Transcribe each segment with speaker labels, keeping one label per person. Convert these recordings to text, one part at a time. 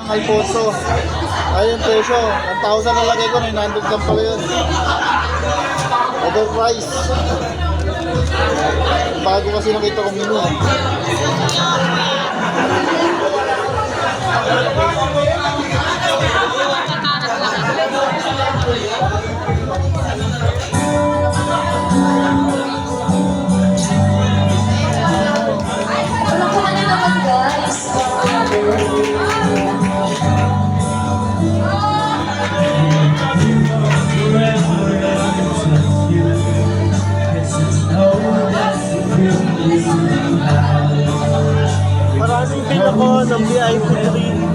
Speaker 1: Alfonso. Ayun presyo. 1,000 na lagay ko. 900 lang pala yun. Overprice. Bago kasi nakita ko menu.
Speaker 2: Maraming bill ako ng VIP 5.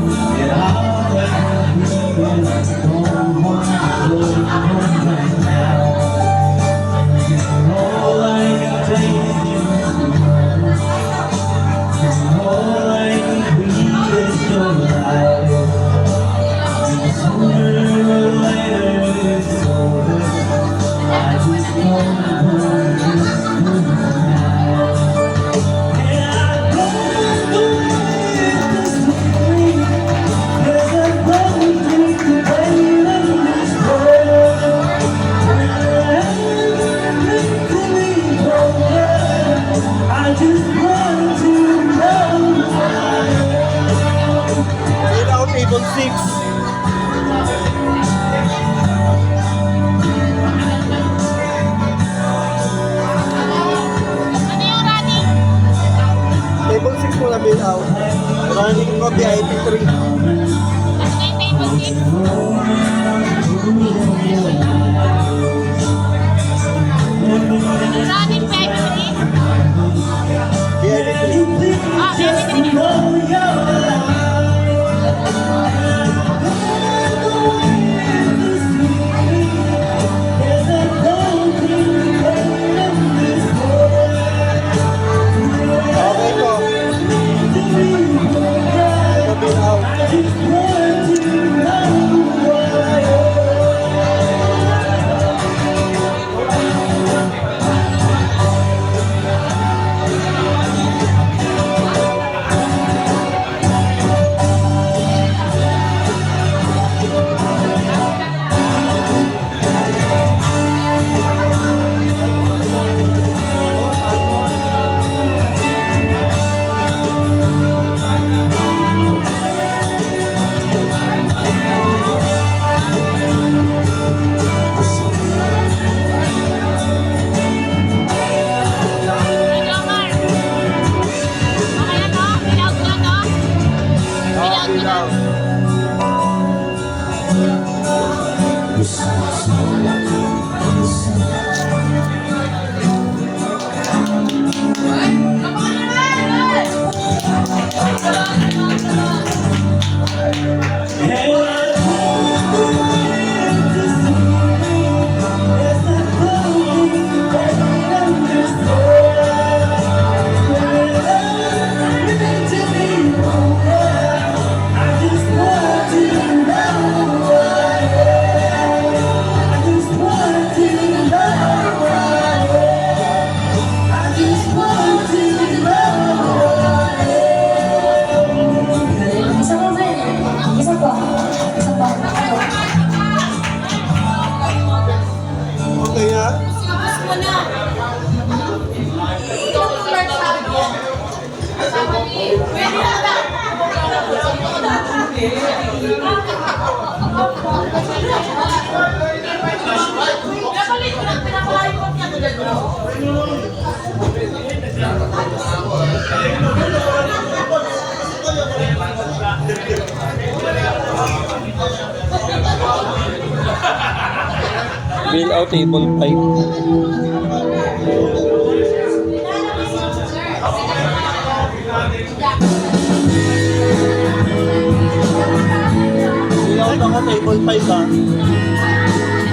Speaker 2: Bill out table 5 ha.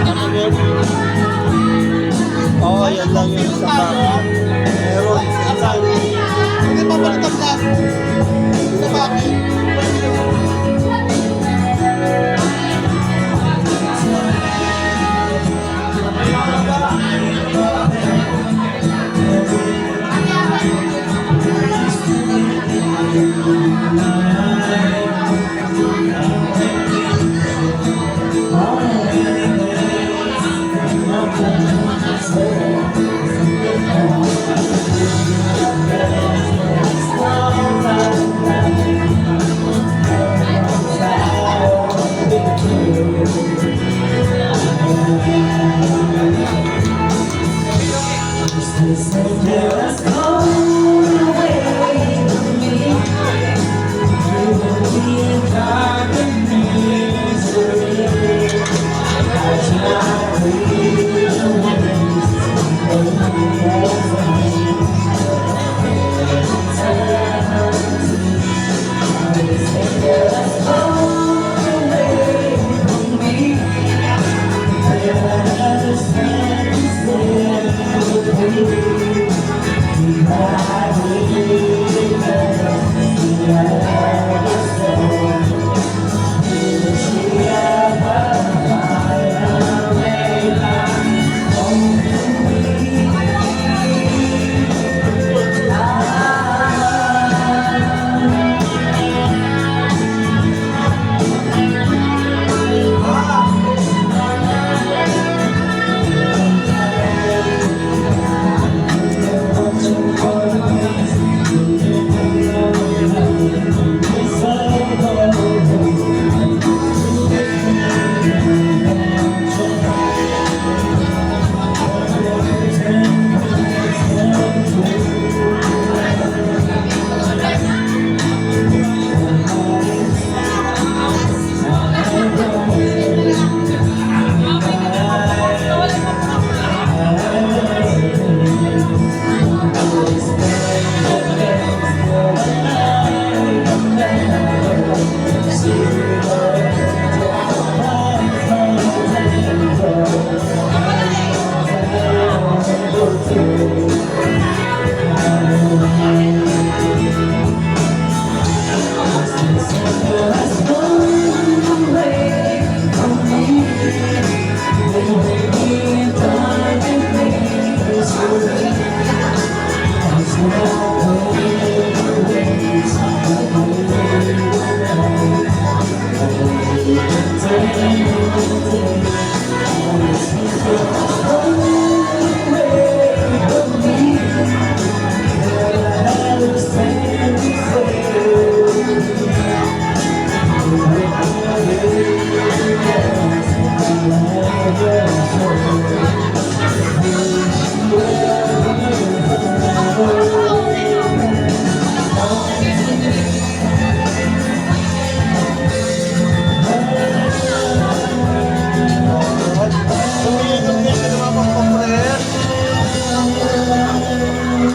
Speaker 2: Ano yun? Oo, yan lang yung isa pa. Meron, isa. Hindi pa palit ang plus. Sa bakit?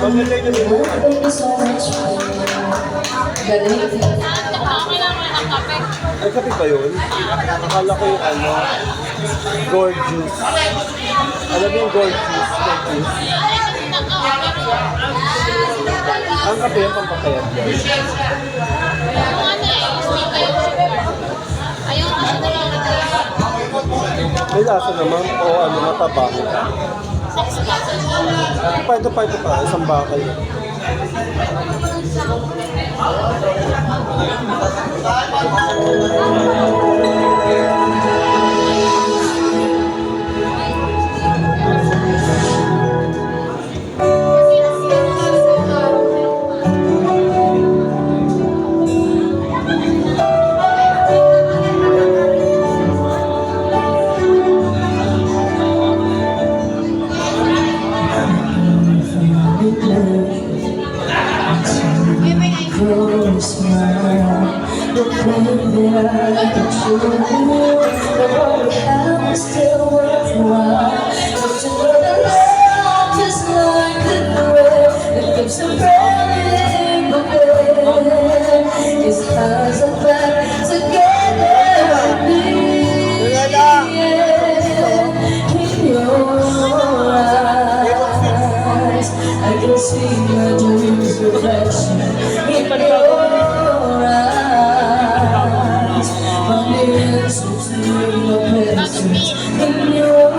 Speaker 2: Maganda yun yun.
Speaker 3: Thank you so much. Galing.
Speaker 2: Ay, kape ba yun? Akala ko yung ano, gorgeous. Alam mo yung gorgeous? Gorgeous. Ang kape yung pampapayat yan. May lasa naman o ano, mataba. Ito pa, isang bakal.
Speaker 3: I can see my dreams reflection in your eyes. My mirrors to your presence in your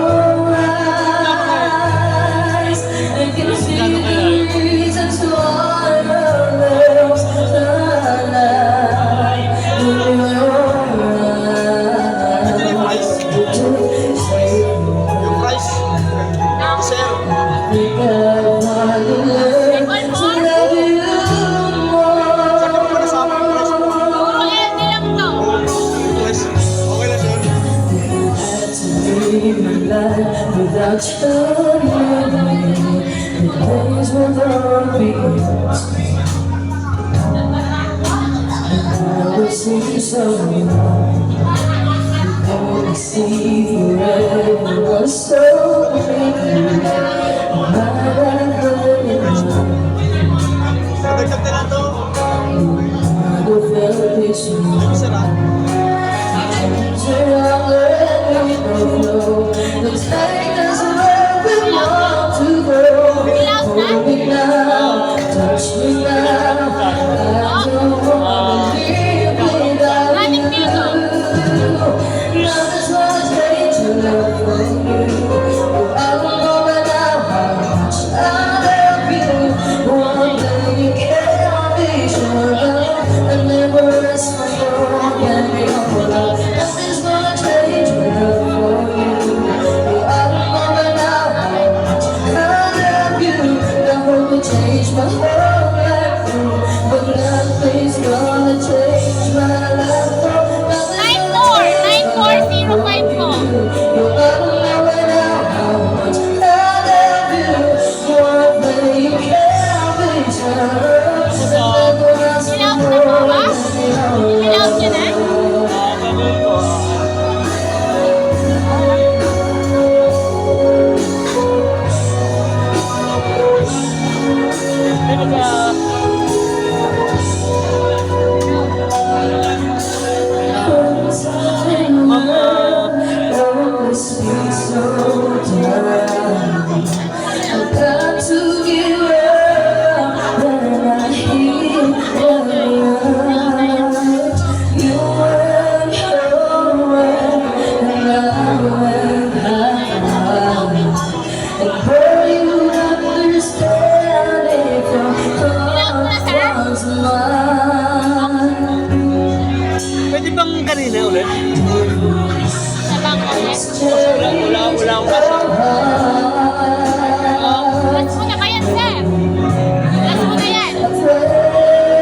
Speaker 3: eyes. I can see the reasons why our lives align in your eyes.
Speaker 2: Yung rice. Sir.
Speaker 3: Without you, the days will not be I will see so long. I will see forever so
Speaker 2: Nagkap na lang to. Sarap.
Speaker 3: the take us where we want to go. Hold me now, touch me now. I don't wanna live without you. Love is what it's made to love for you. I don't know when I
Speaker 2: bang kanina ulit?
Speaker 4: Sa bangko.
Speaker 2: Wala akong kasi.
Speaker 4: Last mo na ba yan, sir? Last mo na yan.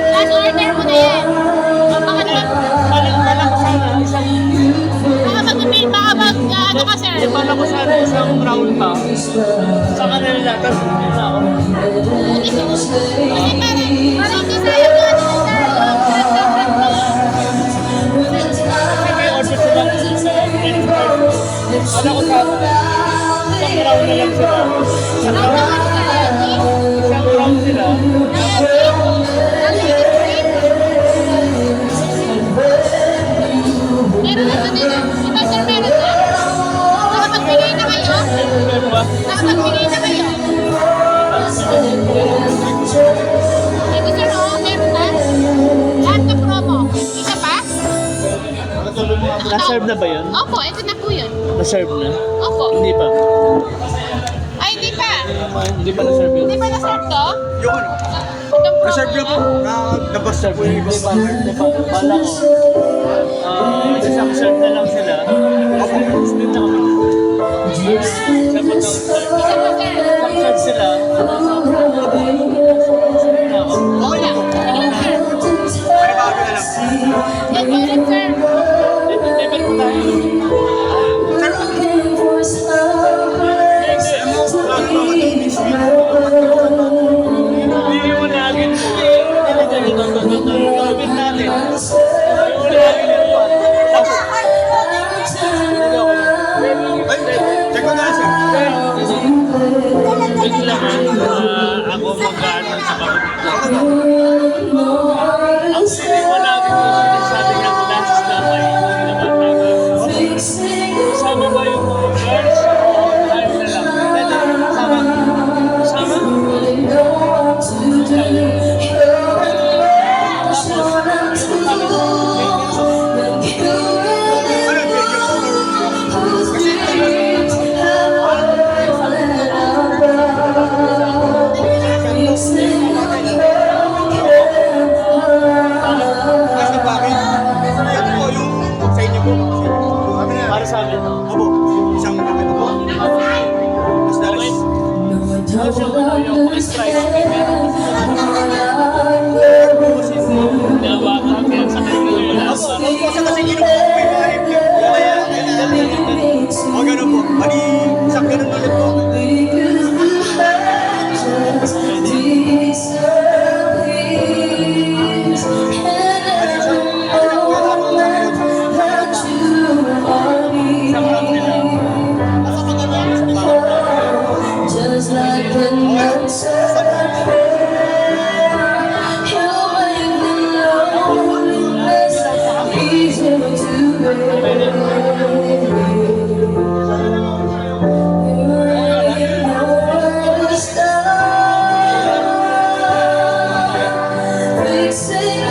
Speaker 4: Last order mo na yan. O baka naman,
Speaker 2: Bala ko sana isang...
Speaker 4: baka mag-mail, baka ano ka, sir?
Speaker 2: Bala ko sana isang round pa. Sa kanila, tapos hindi na ako.
Speaker 4: Kasi parang hindi tayo ano, sir.
Speaker 2: May order sila sa credit card. Bala ko sana. Isang round na lang sila. Isang round sila.
Speaker 4: Meron na din. Ito, sir, meron na. Nakapagbigay na kayo?
Speaker 2: Meron ba?
Speaker 4: Nakapagbigay na kayo? Ito, sir, oo, meron na. Lahat na promo. Isa pa?
Speaker 2: Na-serve na ba yun?
Speaker 4: Opo, ito na po yun.
Speaker 2: Na-serve na?
Speaker 4: Opo.
Speaker 2: Hindi pa.
Speaker 4: Ay, hindi pa.
Speaker 2: Hindi pa na-serve yun?
Speaker 4: Hindi pa na-serve to?
Speaker 5: Yung ano?
Speaker 4: Itong promo
Speaker 5: Reserve na po. Nabas na po yung ibang
Speaker 2: Hindi pa. Bala ko. Isang serve na lang sila. Hindi na kami.
Speaker 4: Isa pa, sir.
Speaker 2: Isang serve sila.
Speaker 4: Oo lang. Sige lang, sir.
Speaker 5: May bago na lang.
Speaker 4: Yan po rin, sir.
Speaker 2: Level ko tayo. Hindi mo natin. Gawin natin.
Speaker 5: Check mo na lang, sir.
Speaker 2: Wait lang ako mag-ano sa kapatid. Ang sili mo natin yung sinasabi ng classes na may sama ba yung girls? Ayaw na lang. Sama?
Speaker 5: Kasi bakit? Yan po yung sa inyo po.
Speaker 2: Para sa amin.
Speaker 5: Opo. Isang ano po. Mas dalas.
Speaker 2: Yung strike. Nawakan kaya sa kanila.
Speaker 5: Opo, sa kasi gino po. May mga review. Kaya, o ganun po. Mali, isang ganun ulit po.
Speaker 3: Just like the nights you make the loneliness easier to bear. You already know where to start. Fixing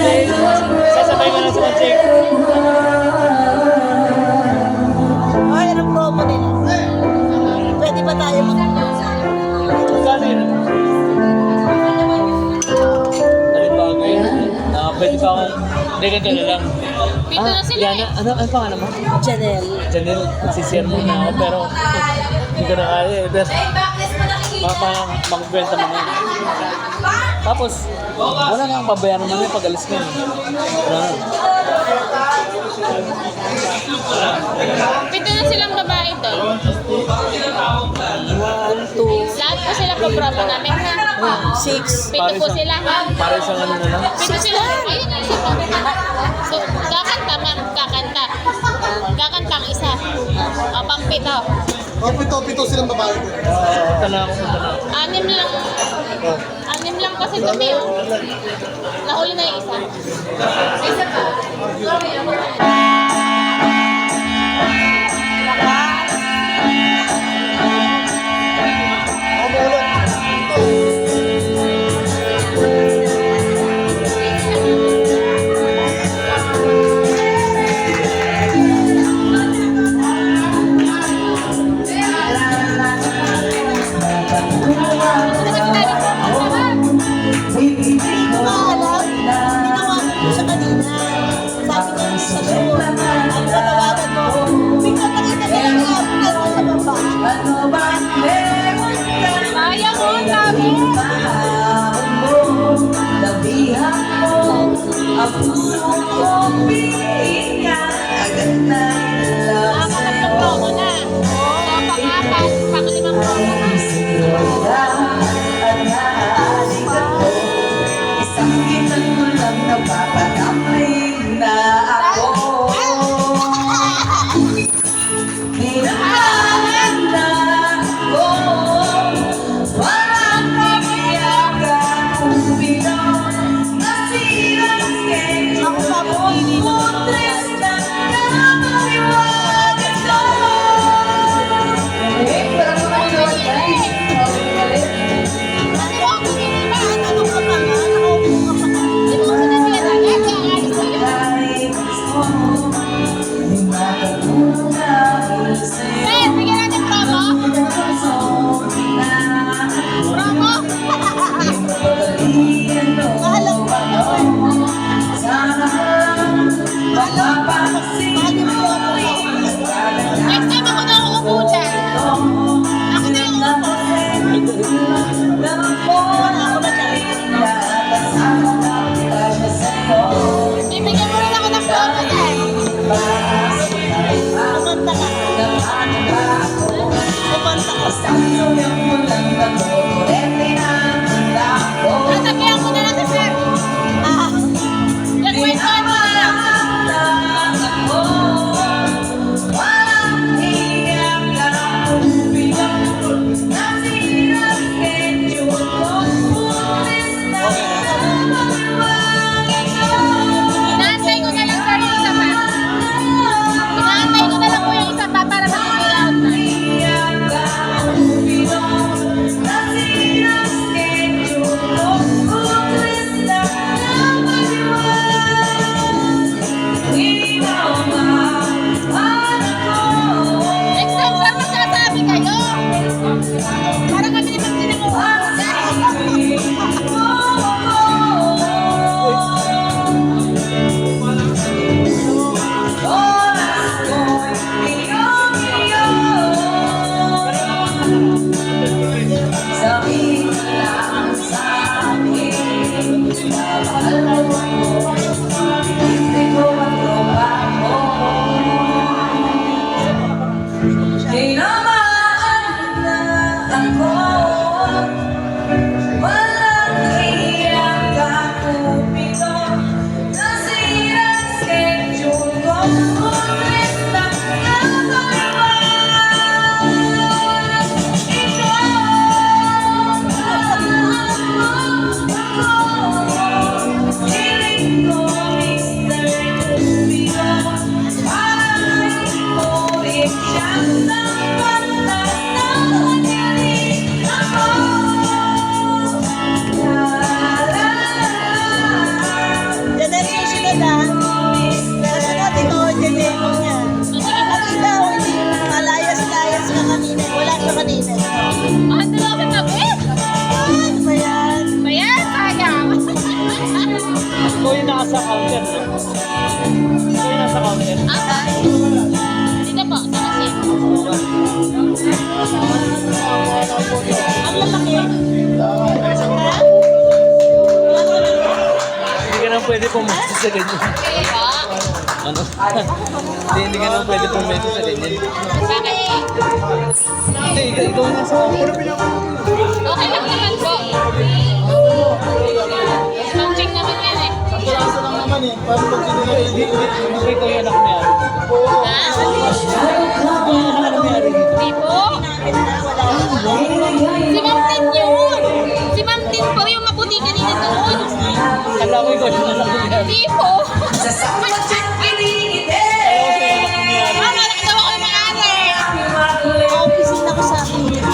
Speaker 2: Sasabay mo na sa check.
Speaker 6: Ay, anong promo nila? Pwede ba tayo
Speaker 2: Magkano yun? Ay, bagay. Pwede pa akong... Hindi, ganito na lang.
Speaker 4: Pito na sila
Speaker 2: Yana,
Speaker 4: eh.
Speaker 2: ano pangalan mo?
Speaker 6: Janelle.
Speaker 2: Janelle, nagsisir muna ako pero hindi ko na kaya eh. Tapos, magbenta mo na. Tapos, wala na ang pabayaran mo na pag alis ka. Wala na.
Speaker 4: Pito na silang babae doon.
Speaker 6: 1, 2,
Speaker 4: Lahat po sila po-promo namin ha.
Speaker 6: 6.
Speaker 4: Pito po sila ha.
Speaker 2: Para isang ano na lang.
Speaker 4: Pito sila. Ayun yung isa po. So, kakanta ma'am, kakanta. Kakanta ang isa. O, pang pito.
Speaker 1: Oh, pito silang babae.
Speaker 2: Punta na ako.
Speaker 4: 6 lang. 6 lang kasi kami oh. Nahuli na yung isa. Isa pa.
Speaker 6: Hindi ko alam. Ginawa ko siya kanina. Sabi niya sa show. Ang tatawagan mo. Bigla nakita niya lang ako nasa sa baba.
Speaker 4: Sayang mo, sabi. Nakakalap ng promo na. So, pang-apat, pang-limang promo na.
Speaker 6: Ako pa pumili ng Ano ang pumili ba? Ano ka pa nga? Nakaupo ka pa nga.
Speaker 4: Hindi mo sinabi yan. Eh, kaya alis na yun. Sir, bigyan natin promo. Promo.
Speaker 6: Alam ko naman. Bakit mo ako eh?
Speaker 4: Next time ako na uupo dyan. Ako na yung uupo.
Speaker 6: Ako na dyan.
Speaker 4: Bibigyan mo rin ako ng promo, sir.
Speaker 6: Kumanta ka. Kumanta ka.
Speaker 4: Sasabihan ko na lang si sir. Nag-wait mo na lang. Inaantay ko na lang, sir, yung isa pa. Inaantay ko na lang po yung isa pa para mag-fill out na. Next time, sir, magsasabi kayo. Para kami ni magsinunguha.
Speaker 3: Thank you.
Speaker 2: Hindi ka na pwede pumasok sa ganyan. Ano? Hindi ka na pwede pumasok sa ganyan. Hindi, ikaw na sa akin.
Speaker 4: Okay lang naman po. Launching naman yan eh.
Speaker 1: Ang piraso lang naman eh. Paano pag sinunod?
Speaker 2: Hindi ko yung anak niya.
Speaker 4: Ha? Di po? Si Ma'am Tin yun. Si Ma'am Tin po yung mabuti kanina doon.
Speaker 2: Kala ko ikaw yung anak niya.
Speaker 4: Di po. Mama, nakatawa ko yung mga-ari.
Speaker 6: Opisina ko sa akin.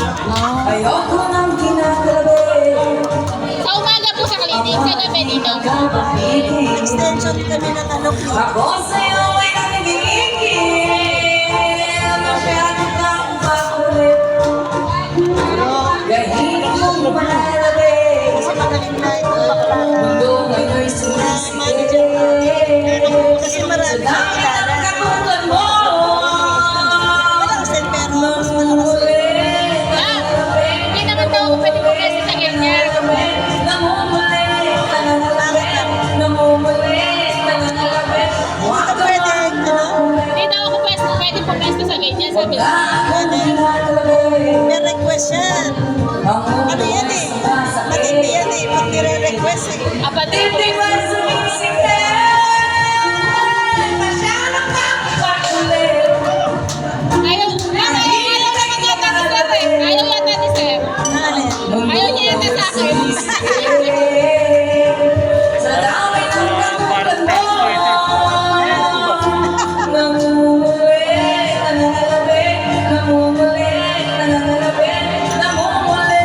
Speaker 3: Ayoko nang kinakalabi.
Speaker 4: Sa umaga po sa klinik, sa gabi dito.
Speaker 6: Extension kami ng ano.
Speaker 3: Ako sa'yo ay nanginigil. Masyado kang makulit. Gahit mong mahalabi.
Speaker 6: Kasi magaling na ito bakla.
Speaker 3: Mundo ngayon'y
Speaker 6: Manager. Kasi marami na kilala.
Speaker 3: katulad mo.
Speaker 6: Malakas din pero mas malakas.
Speaker 4: Ah, hindi naman daw ako pwede pumesto sa ganyan.
Speaker 6: Ito pwede, ano?
Speaker 4: Hindi daw ako pwede pumesto sa ganyan. Sabi ko.
Speaker 6: May request yan. Ano yan eh? Matindi yan eh. Pag nire-request eh.
Speaker 4: Apatid. Ayaw naman yata ni Sir eh. Ayaw yata ni Sir.
Speaker 6: Ano yan?
Speaker 4: Ayaw niya yata sa akin.
Speaker 3: Sa dami ng katulad mo. Namumuli, nangangalabit, namumuli, nangangalabit, namumuli,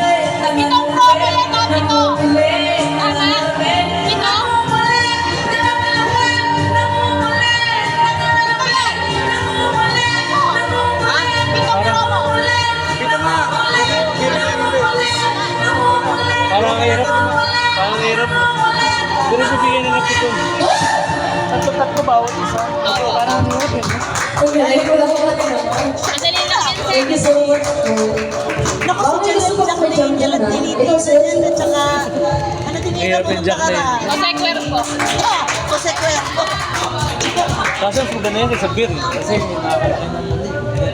Speaker 4: Pitong promo yan o, pito.
Speaker 3: namumuli,
Speaker 4: Tama? Pito?
Speaker 3: namumuli, nangangalabit, namumuli, nangangalabit, namumuli,
Speaker 4: Ha? Pitong promo.
Speaker 2: Parang hirap. Parang hirap. Pero bibigyan na ng pitong. Tatlo bawat isa. Parang hirap yun.
Speaker 4: Madali lang yan, Sir.
Speaker 3: Thank you so much.
Speaker 6: Naku, si Jack Angel at tinitisan yan at saka ano din yun
Speaker 2: Hirap
Speaker 6: ako
Speaker 2: yung
Speaker 6: nung
Speaker 2: Jack na
Speaker 6: nakaraan.
Speaker 4: Jose Cuervo.
Speaker 6: Oh, Jose Cuervo.
Speaker 2: Kaso ang maganda yan sa beer. Kasi nakakalaki ng muli.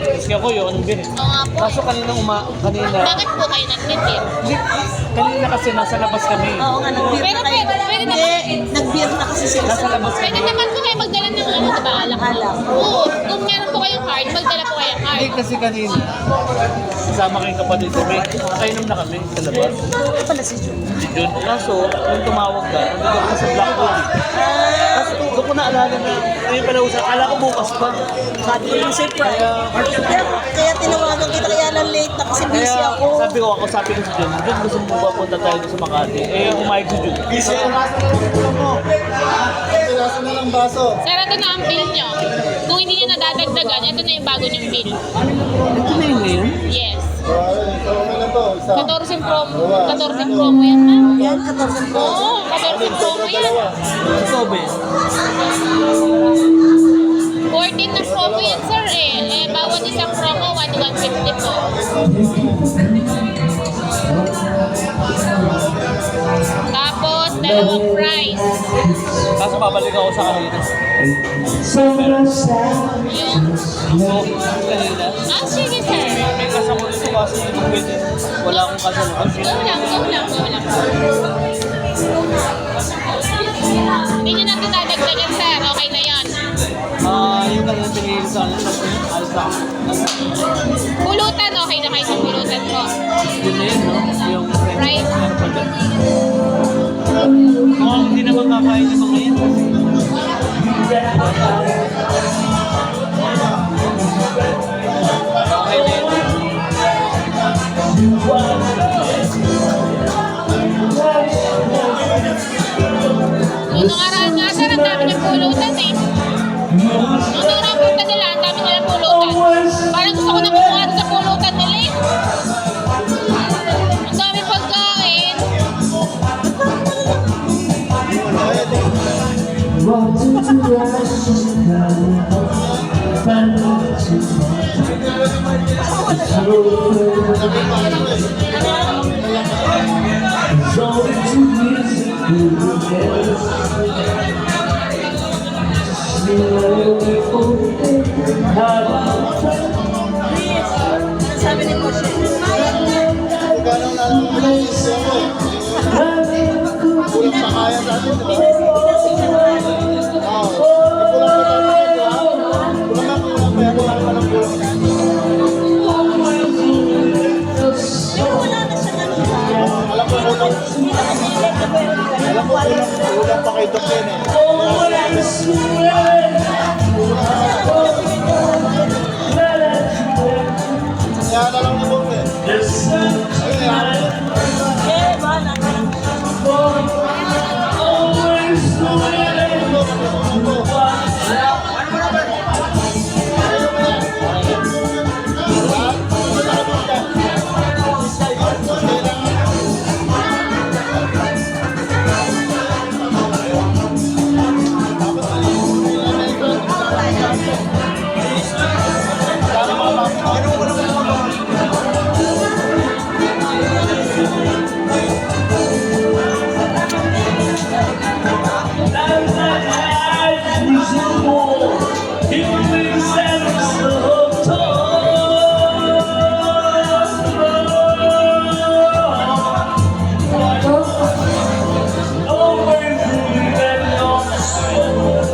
Speaker 2: Kasi ako yun, anong beer.
Speaker 4: Oo nga po.
Speaker 2: Kaso kanina,
Speaker 4: Bakit po kayo nag-meet?
Speaker 2: Hindi, kanina kasi nasa labas kami.
Speaker 6: Oo nga, nag-beer
Speaker 4: Pero
Speaker 6: na kayo.
Speaker 4: pwede
Speaker 6: Hindi,
Speaker 4: naman.
Speaker 6: nag-beer na kasi sila
Speaker 2: Nasa labas
Speaker 4: Pwede
Speaker 2: kami.
Speaker 4: naman po kayo magdala ng ano, diba? Alak.
Speaker 6: Alak.
Speaker 4: Oo. Kung meron po kayong card, magdala po kayong card.
Speaker 2: Hindi kasi kanina. Kasama kayong kapatid ko. Nakainom na kami sa labas.
Speaker 6: Ito pala si Jun.
Speaker 2: Si Jun. Kaso, nung tumawag ka, nandun ka sa Blackwood. Kaso, doon ko naalala na, ngayon pala usap, akala ko bukas pa.
Speaker 6: Sabi ko yung surprise. Kaya tinawagan kita kaya lang late na kasi busy
Speaker 2: Kaya
Speaker 6: ako.
Speaker 2: sabi ko, sabi ko si Jun, Jun, gusto mo ba punta tayo sa Makati? Eh, umayag si Jun.
Speaker 1: Piraso na lang baso.
Speaker 4: Sir, ito na ang bill nyo. Kung hindi nyo nadadagdagan, ito na yung bago nyong bill.
Speaker 2: Ito na yun ngayon?
Speaker 4: Yes.
Speaker 1: So, okay na to. Isa.
Speaker 4: 14 promo yan, ma'am.
Speaker 6: Yan, 14 po.
Speaker 4: Oo, 14 promo yan.
Speaker 2: Ito ba yun?
Speaker 4: 14 na promo yan, sir eh. Eh, bawat isang promo, 150 po. Tapos, dalawang price.
Speaker 2: Kaso babalik ako sa kanina.
Speaker 4: Yung,
Speaker 2: Oo, kanina.
Speaker 4: sige, sir.
Speaker 2: May kasama dito kaso hindi ko pwede. Wala akong kasama.
Speaker 4: Go lang. Hindi nyo na ito dadagdagan, sir. Okay na yan.
Speaker 2: Yung kanina pinili sa akin, alis ako.
Speaker 4: Pulutan, okay na kayo sa pulutan ko.
Speaker 2: Yun na yun, no? Yung
Speaker 4: Right.
Speaker 2: hindi naman kakain yung mga yun. Okay na yun.
Speaker 4: Nung nakaraan nga, sir, ang dami ng pulutan eh. Nung nakaraan punta nila, ang dami nilang pulutan. Parang gusto ko na kumuha sa pulutan nila eh. Ang dami pagkain.
Speaker 1: Pwede. Sabi pa ano eh.
Speaker 6: Sabi ni Moshe,
Speaker 1: Kung gano'n na lang ako naisip ako eh. Kulang pa kaya sa atin, di ba? Oo. Kulang pa tayo, di ba? Kulang pa, kulang pa ng kulang.
Speaker 6: wala na siya ganun.
Speaker 1: Alam ko kulang. Alam ko kulang pa kay Doc yan eh. Kaya na lang ni Doc eh. Ayun yan.
Speaker 6: Eh, bahala ka lang.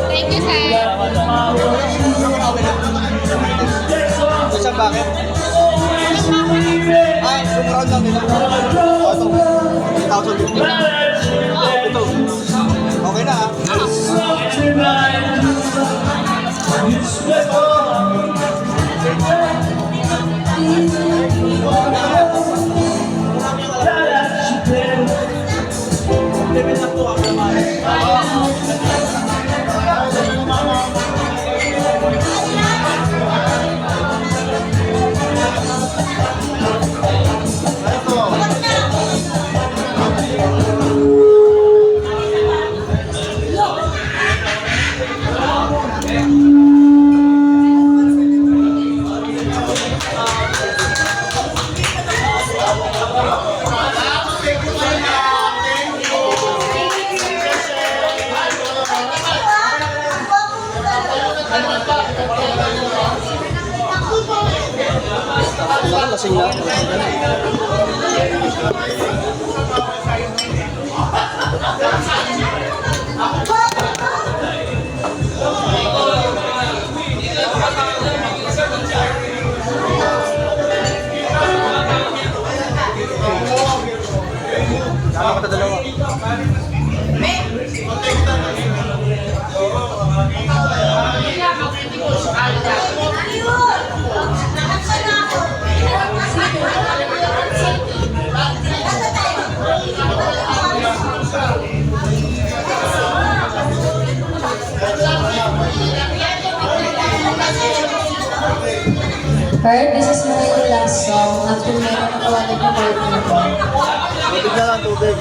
Speaker 4: Thank you, sir.
Speaker 5: Isa bakit? Ay, sumurad lang nila. Ito. 8,000 din. Ito. Okay na ah. Level up to ako naman. Lasing na. Ano ka dalawa?
Speaker 3: Kurt, this is my last song after meron na kawalan ng partner ko.
Speaker 1: Tubig na lang, tubig.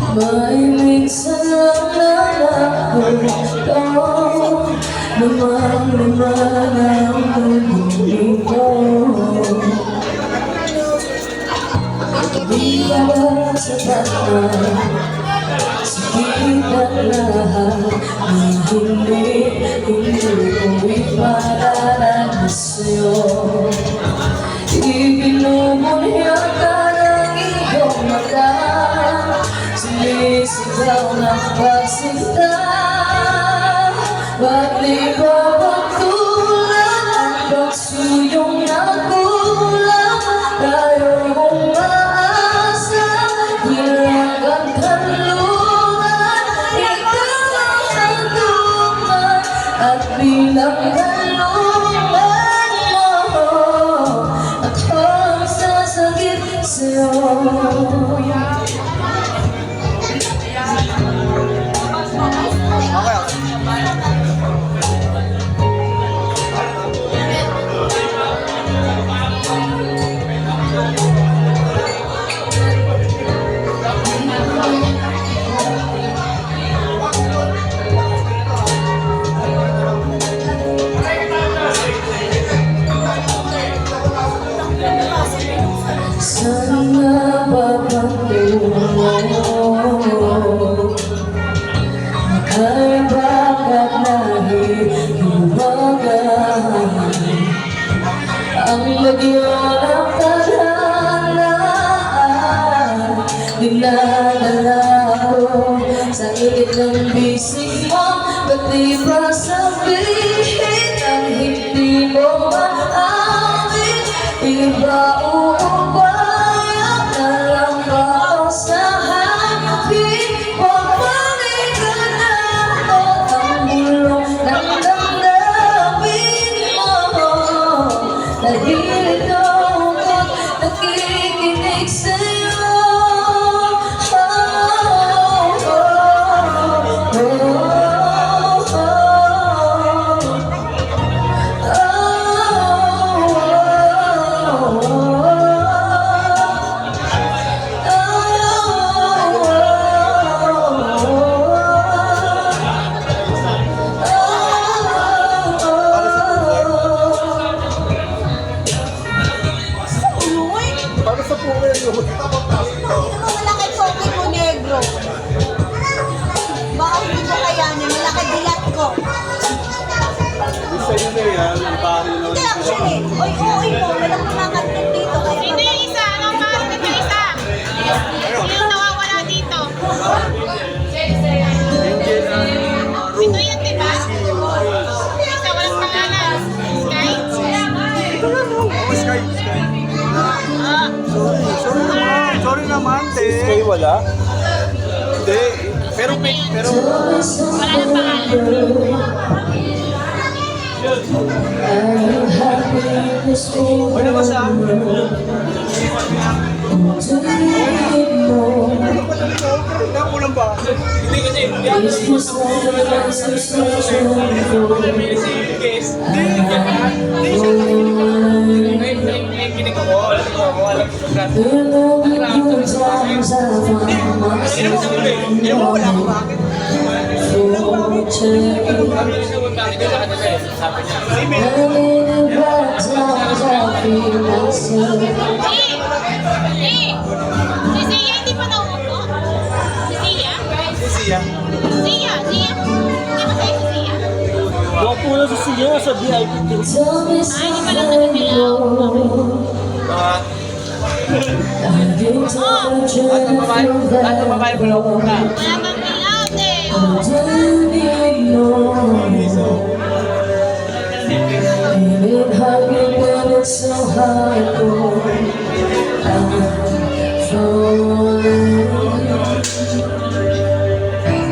Speaker 3: May minsan lang nalako naman ang pag-ibig ko. Di ka ba sapat na sakit at lahat na hindi ko ipararanas sa'yo. Ibinumunya ka ng iyong mata, sinisigaw ng pagsinta. Ba't di ba pagtulang ang pagsuyong nakulang? Tayo'y umaasa, hilang at halong. init ng bisig mo, ba't di ba sabihin ang hindi mo maamin? Iba uubayan na lang ba ako sa hangin? Pabalik ka na ako ang bulong ng damdamin mo. Dahil ito ako't nakikinig sa'yo.
Speaker 2: Para sa puno yun.
Speaker 6: Wala kay Pogi ko negro. Baka hindi ko kayanin. Wala kay dilat ko.
Speaker 2: Isa yun na yan, ang bahay na
Speaker 6: Hindi actually. Oy, mo. Walang kumakantong dito. Kaya
Speaker 4: Sino yung isa? Anong pangalan ng isa? Sino yung nawawala dito? Ito yan, di ba? Yung isa walang pangalan. Sky?
Speaker 5: Oh, Sky.
Speaker 4: Ah,
Speaker 5: Sorry naman, te.
Speaker 2: Kayo wala?
Speaker 5: Hindi. Pero
Speaker 4: wala nang pangalan.
Speaker 5: wala ba siya? Kulang ba? Hindi kasi.
Speaker 4: Si Zia, hindi pa nauupo? Si Zia?
Speaker 5: Siya.
Speaker 4: Zia, Zia. Hindi ba kayo si Zia?
Speaker 2: Doon po na sa siya sa VIP team.
Speaker 4: Ay, hindi pa lang nagadilaw. Wala bang ilaw, te?
Speaker 3: So hard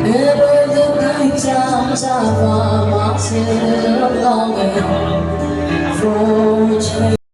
Speaker 3: Never the good times I find myself longing for change.